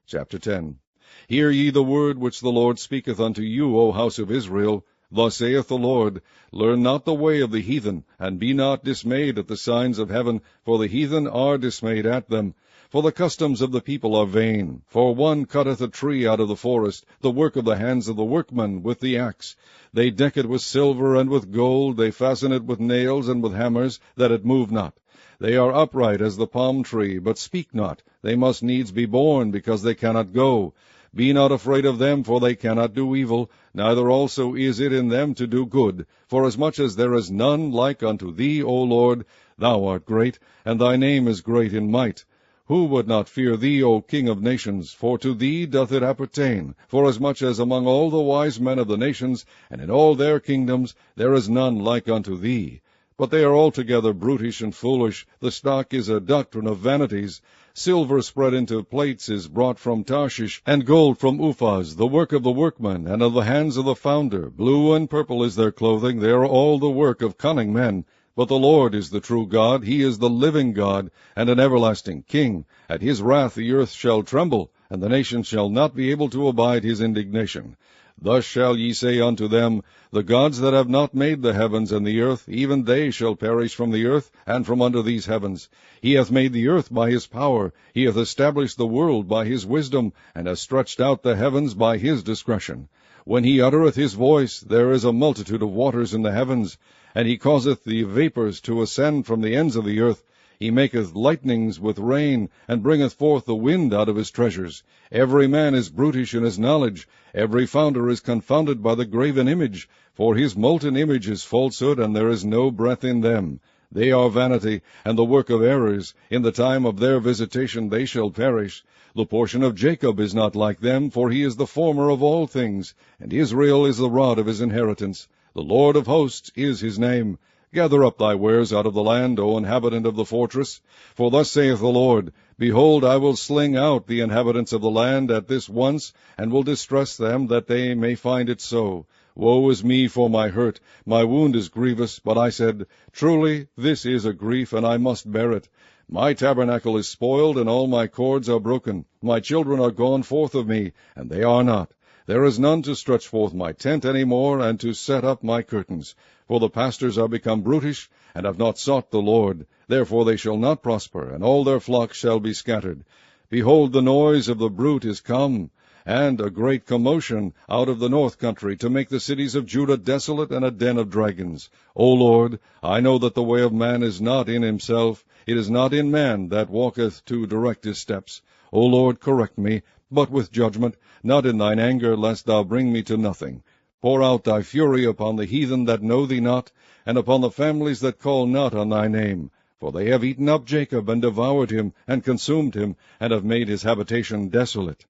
Chapter 10. Hear ye the word which the Lord speaketh unto you, O house of Israel. Thus saith the Lord, Learn not the way of the heathen, and be not dismayed at the signs of heaven, for the heathen are dismayed at them. For the customs of the people are vain. For one cutteth a tree out of the forest, the work of the hands of the workman with the axe. They deck it with silver and with gold, they fasten it with nails and with hammers, that it move not. They are upright as the palm tree, but speak not. They must needs be born, because they cannot go. Be not afraid of them, for they cannot do evil, neither also is it in them to do good. Forasmuch as there is none like unto thee, O Lord, thou art great, and thy name is great in might. Who would not fear thee, O King of nations? For to thee doth it appertain. Forasmuch as among all the wise men of the nations, and in all their kingdoms, there is none like unto thee. But they are altogether brutish and foolish. The stock is a doctrine of vanities. Silver spread into plates is brought from Tarshish, and gold from Uphaz, the work of the workman, and of the hands of the founder. Blue and purple is their clothing. They are all the work of cunning men. But the Lord is the true God. He is the living God, and an everlasting King. At his wrath the earth shall tremble, and the nations shall not be able to abide his indignation. Thus shall ye say unto them, The gods that have not made the heavens and the earth, even they shall perish from the earth, and from under these heavens. He hath made the earth by his power, he hath established the world by his wisdom, and hath stretched out the heavens by his discretion. When he uttereth his voice, there is a multitude of waters in the heavens, and he causeth the vapours to ascend from the ends of the earth. He maketh lightnings with rain, and bringeth forth the wind out of his treasures. Every man is brutish in his knowledge. Every founder is confounded by the graven image. For his molten image is falsehood, and there is no breath in them. They are vanity, and the work of errors. In the time of their visitation they shall perish. The portion of Jacob is not like them, for he is the former of all things, and Israel is the rod of his inheritance. The Lord of hosts is his name. Gather up thy wares out of the land, O inhabitant of the fortress. For thus saith the Lord, Behold, I will sling out the inhabitants of the land at this once, and will distress them, that they may find it so. Woe is me for my hurt, my wound is grievous, but I said, Truly this is a grief, and I must bear it. My tabernacle is spoiled, and all my cords are broken. My children are gone forth of me, and they are not. There is none to stretch forth my tent any more, and to set up my curtains. For the pastors are become brutish, and have not sought the Lord. Therefore they shall not prosper, and all their flocks shall be scattered. Behold, the noise of the brute is come, and a great commotion out of the north country, to make the cities of Judah desolate, and a den of dragons. O Lord, I know that the way of man is not in himself. It is not in man that walketh to direct his steps. O Lord, correct me, but with judgment, not in thine anger, lest thou bring me to nothing. Pour out thy fury upon the heathen that know thee not, and upon the families that call not on thy name. For they have eaten up Jacob, and devoured him, and consumed him, and have made his habitation desolate.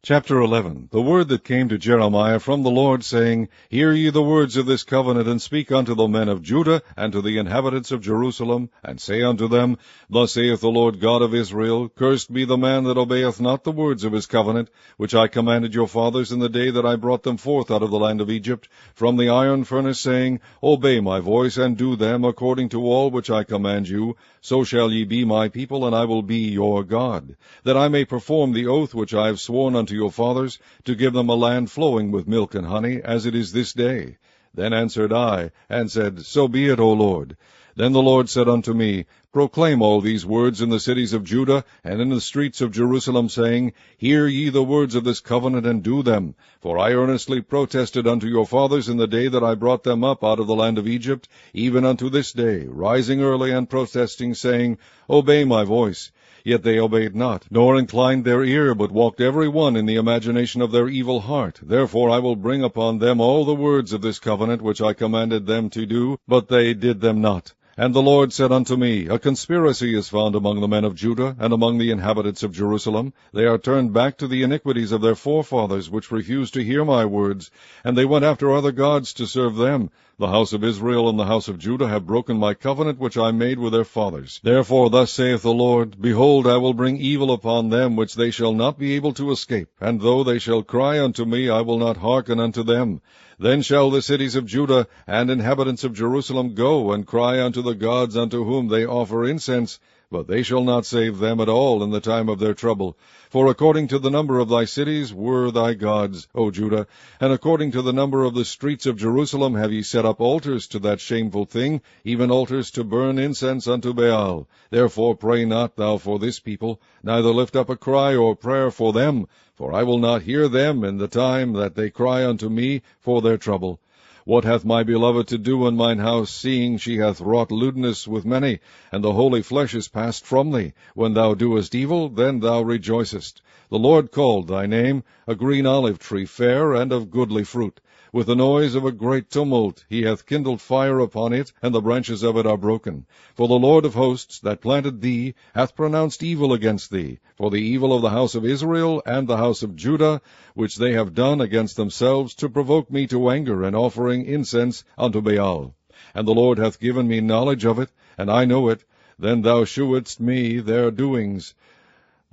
Chapter 11. The word that came to Jeremiah from the Lord, saying, Hear ye the words of this covenant, and speak unto the men of Judah, and to the inhabitants of Jerusalem, and say unto them, Thus saith the Lord God of Israel, Cursed be the man that obeyeth not the words of his covenant, which I commanded your fathers in the day that I brought them forth out of the land of Egypt, from the iron furnace, saying, Obey my voice, and do them according to all which I command you. So shall ye be my people, and I will be your God, that I may perform the oath which I have sworn unto your fathers, to give them a land flowing with milk and honey, as it is this day. Then answered I, and said, So be it, O Lord. Then the Lord said unto me, Proclaim all these words in the cities of Judah, and in the streets of Jerusalem, saying, Hear ye the words of this covenant, and do them. For I earnestly protested unto your fathers in the day that I brought them up out of the land of Egypt, even unto this day, rising early and protesting, saying, Obey my voice. Yet they obeyed not, nor inclined their ear, but walked every one in the imagination of their evil heart. Therefore I will bring upon them all the words of this covenant which I commanded them to do, but they did them not. And the Lord said unto me, A conspiracy is found among the men of Judah, and among the inhabitants of Jerusalem. They are turned back to the iniquities of their forefathers, which refused to hear my words, and they went after other gods to serve them. The house of Israel and the house of Judah have broken my covenant which I made with their fathers. Therefore thus saith the Lord, Behold, I will bring evil upon them, which they shall not be able to escape, and though they shall cry unto me, I will not hearken unto them. Then shall the cities of Judah and inhabitants of Jerusalem go and cry unto the gods unto whom they offer incense, but they shall not save them at all in the time of their trouble. For according to the number of thy cities were thy gods, O Judah, and according to the number of the streets of Jerusalem have ye set up altars to that shameful thing, even altars to burn incense unto Baal. Therefore pray not thou for this people, neither lift up a cry or prayer for them, for I will not hear them in the time that they cry unto me for their trouble. What hath my beloved to do in mine house, seeing she hath wrought lewdness with many, and the holy flesh is passed from thee? When thou doest evil, then thou rejoicest. The Lord called thy name, a green olive tree, fair and of goodly fruit. With the noise of a great tumult he hath kindled fire upon it, and the branches of it are broken. For the Lord of hosts, that planted thee, hath pronounced evil against thee, for the evil of the house of Israel and the house of Judah, which they have done against themselves, to provoke me to anger, and offering incense unto Baal. And the Lord hath given me knowledge of it, and I know it. Then thou shewedst me their doings.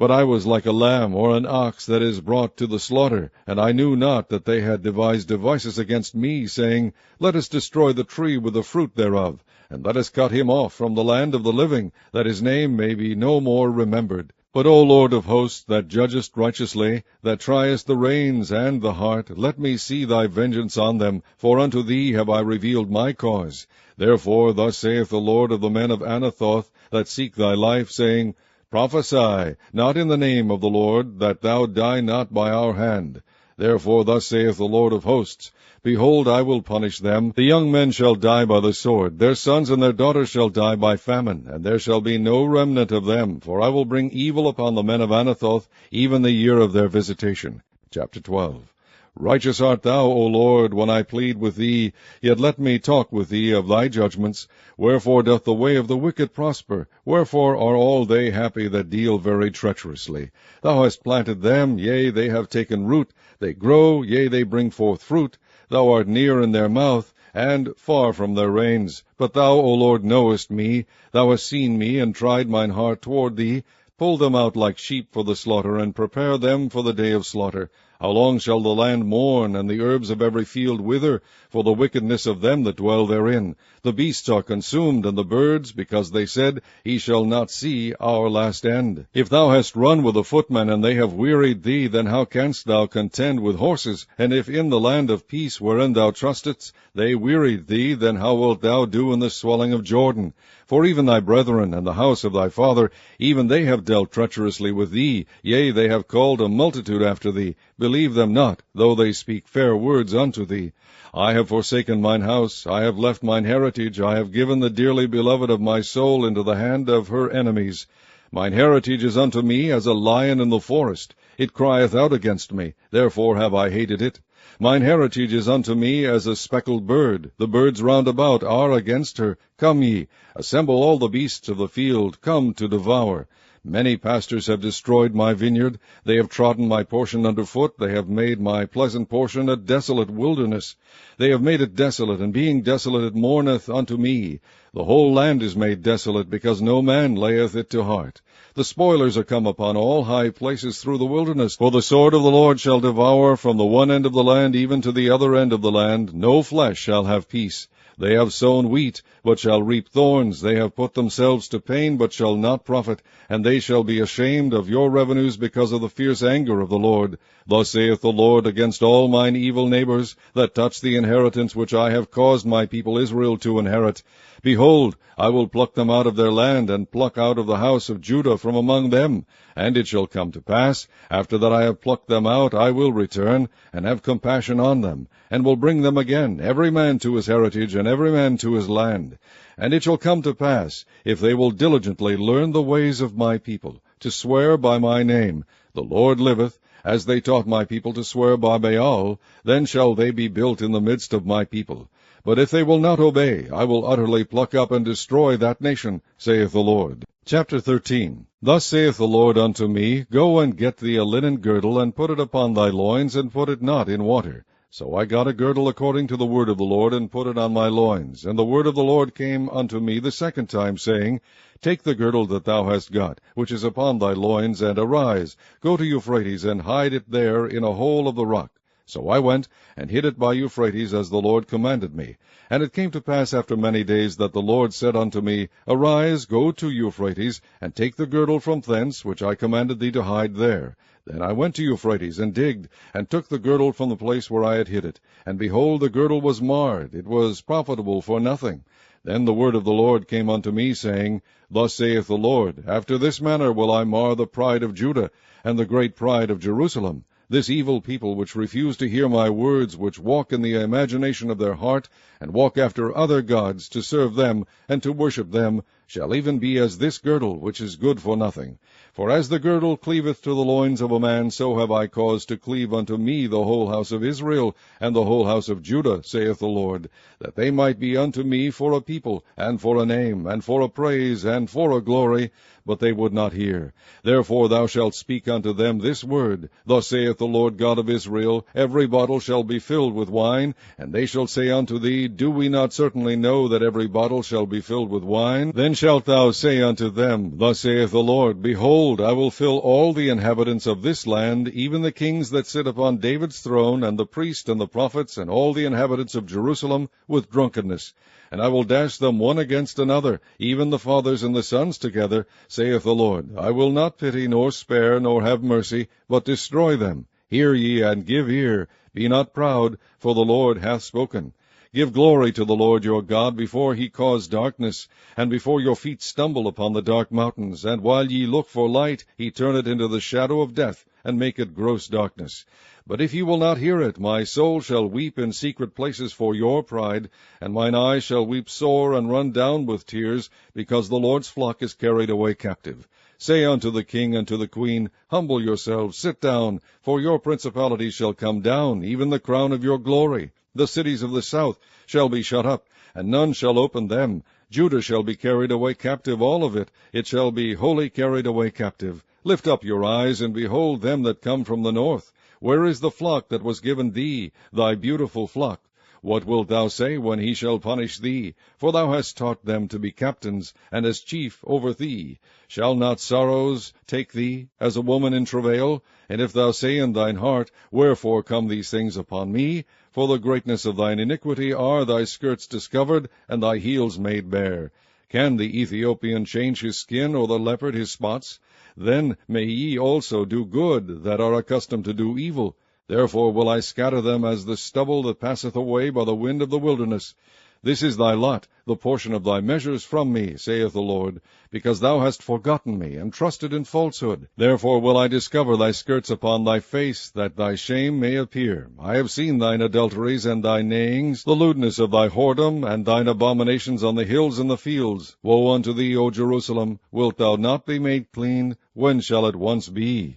But I was like a lamb or an ox that is brought to the slaughter, and I knew not that they had devised devices against me, saying, Let us destroy the tree with the fruit thereof, and let us cut him off from the land of the living, that his name may be no more remembered. But, O Lord of hosts, that judgest righteously, that triest the reins and the heart, let me see thy vengeance on them, for unto thee have I revealed my cause. Therefore thus saith the Lord of the men of Anathoth, that seek thy life, saying, Prophesy not in the name of the Lord, that thou die not by our hand. Therefore thus saith the Lord of hosts, Behold, I will punish them. The young men shall die by the sword, their sons and their daughters shall die by famine, and there shall be no remnant of them, for I will bring evil upon the men of Anathoth, even the year of their visitation. Chapter 12. Righteous art thou, O Lord, when I plead with thee, yet let me talk with thee of thy judgments. Wherefore doth the way of the wicked prosper? Wherefore are all they happy that deal very treacherously? Thou hast planted them, yea, they have taken root. They grow, yea, they bring forth fruit. Thou art near in their mouth, and far from their reins. But thou, O Lord, knowest me. Thou hast seen me, and tried mine heart toward thee. Pull them out like sheep for the slaughter, and prepare them for the day of slaughter. How long shall the land mourn, and the herbs of every field wither, for the wickedness of them that dwell therein? The beasts are consumed, and the birds, because they said, He shall not see our last end. If thou hast run with the footmen, and they have wearied thee, then how canst thou contend with horses? And if in the land of peace wherein thou trustest, they wearied thee, then how wilt thou do in the swelling of Jordan? For even thy brethren and the house of thy father, even they have dealt treacherously with thee, yea, they have called a multitude after thee. Believe them not, though they speak fair words unto thee. I have forsaken mine house, I have left mine heritage, I have given the dearly beloved of my soul into the hand of her enemies. Mine heritage is unto me as a lion in the forest. It crieth out against me, therefore have I hated it. Mine heritage is unto me as a speckled bird. The birds round about are against her. Come ye, assemble all the beasts of the field, come to devour. Many pastors have destroyed my vineyard. They have trodden my portion under foot. They have made my pleasant portion a desolate wilderness. They have made it desolate, and being desolate it mourneth unto me. The whole land is made desolate, because no man layeth it to heart. The spoilers are come upon all high places through the wilderness. For the sword of the Lord shall devour from the one end of the land even to the other end of the land. No flesh shall have peace. They have sown wheat, but shall reap thorns. They have put themselves to pain, but shall not profit. And they shall be ashamed of your revenues because of the fierce anger of the Lord. Thus saith the Lord against all mine evil neighbors, that touch the inheritance which I have caused my people Israel to inherit. Behold, I will pluck them out of their land, and pluck out of the house of Judah from among them. And it shall come to pass, after that I have plucked them out, I will return, and have compassion on them, and will bring them again, every man to his heritage, and every man to his land. And it shall come to pass, if they will diligently learn the ways of my people, to swear by my name, the Lord liveth, as they taught my people to swear by Baal, then shall they be built in the midst of my people. But if they will not obey, I will utterly pluck up and destroy that nation, saith the Lord. Chapter 13. Thus saith the Lord unto me, Go and get thee a linen girdle, and put it upon thy loins, and put it not in water. So I got a girdle according to the word of the Lord, and put it on my loins. And the word of the Lord came unto me the second time, saying, Take the girdle that thou hast got, which is upon thy loins, and arise, go to Euphrates, and hide it there in a hole of the rock. So I went, and hid it by Euphrates, as the Lord commanded me. And it came to pass after many days, that the Lord said unto me, Arise, go to Euphrates, and take the girdle from thence, which I commanded thee to hide there. Then I went to Euphrates, and digged, and took the girdle from the place where I had hid it. And behold, the girdle was marred, it was profitable for nothing. Then the word of the Lord came unto me, saying, Thus saith the Lord, After this manner will I mar the pride of Judah, and the great pride of Jerusalem. This evil people, which refuse to hear my words, which walk in the imagination of their heart, and walk after other gods, to serve them, and to worship them, shall even be as this girdle, which is good for nothing. For as the girdle cleaveth to the loins of a man, so have I caused to cleave unto me the whole house of Israel, and the whole house of Judah, saith the Lord, that they might be unto me for a people, and for a name, and for a praise, and for a glory, but they would not hear. Therefore thou shalt speak unto them this word, Thus saith the Lord God of Israel, Every bottle shall be filled with wine, and they shall say unto thee, Do we not certainly know that every bottle shall be filled with wine? Then shalt thou say unto them, Thus saith the Lord, Behold, I will fill all the inhabitants of this land, even the kings that sit upon David's throne, and the priests and the prophets, and all the inhabitants of Jerusalem, with drunkenness. And I will dash them one against another, even the fathers and the sons together, saith the Lord. I will not pity, nor spare, nor have mercy, but destroy them. Hear ye, and give ear. Be not proud, for the Lord hath spoken. Give glory to the Lord your God before he cause darkness, and before your feet stumble upon the dark mountains. And while ye look for light, he turn it into the shadow of death, and make it gross darkness. But if ye will not hear it, my soul shall weep in secret places for your pride, and mine eyes shall weep sore and run down with tears, because the Lord's flock is carried away captive. Say unto the king and to the queen, Humble yourselves, sit down, for your principalities shall come down, even the crown of your glory. The cities of the south shall be shut up, and none shall open them. Judah shall be carried away captive, all of it. It shall be wholly carried away captive. Lift up your eyes, and behold them that come from the north. Where is the flock that was given thee, thy beautiful flock? What wilt thou say when he shall punish thee? For thou hast taught them to be captains, and as chief over thee. Shall not sorrows take thee, as a woman in travail? And if thou say in thine heart, Wherefore come these things upon me? For the greatness of thine iniquity are thy skirts discovered, and thy heels made bare. Can the Ethiopian change his skin, or the leopard his spots? Then may ye also do good, that are accustomed to do evil. Therefore will I scatter them as the stubble that passeth away by the wind of the wilderness. This is thy lot, the portion of thy measures from me, saith the Lord, because thou hast forgotten me, and trusted in falsehood. Therefore will I discover thy skirts upon thy face, that thy shame may appear. I have seen thine adulteries and thy neighings, the lewdness of thy whoredom, and thine abominations on the hills and the fields. Woe unto thee, O Jerusalem! Wilt thou not be made clean? When shall it once be?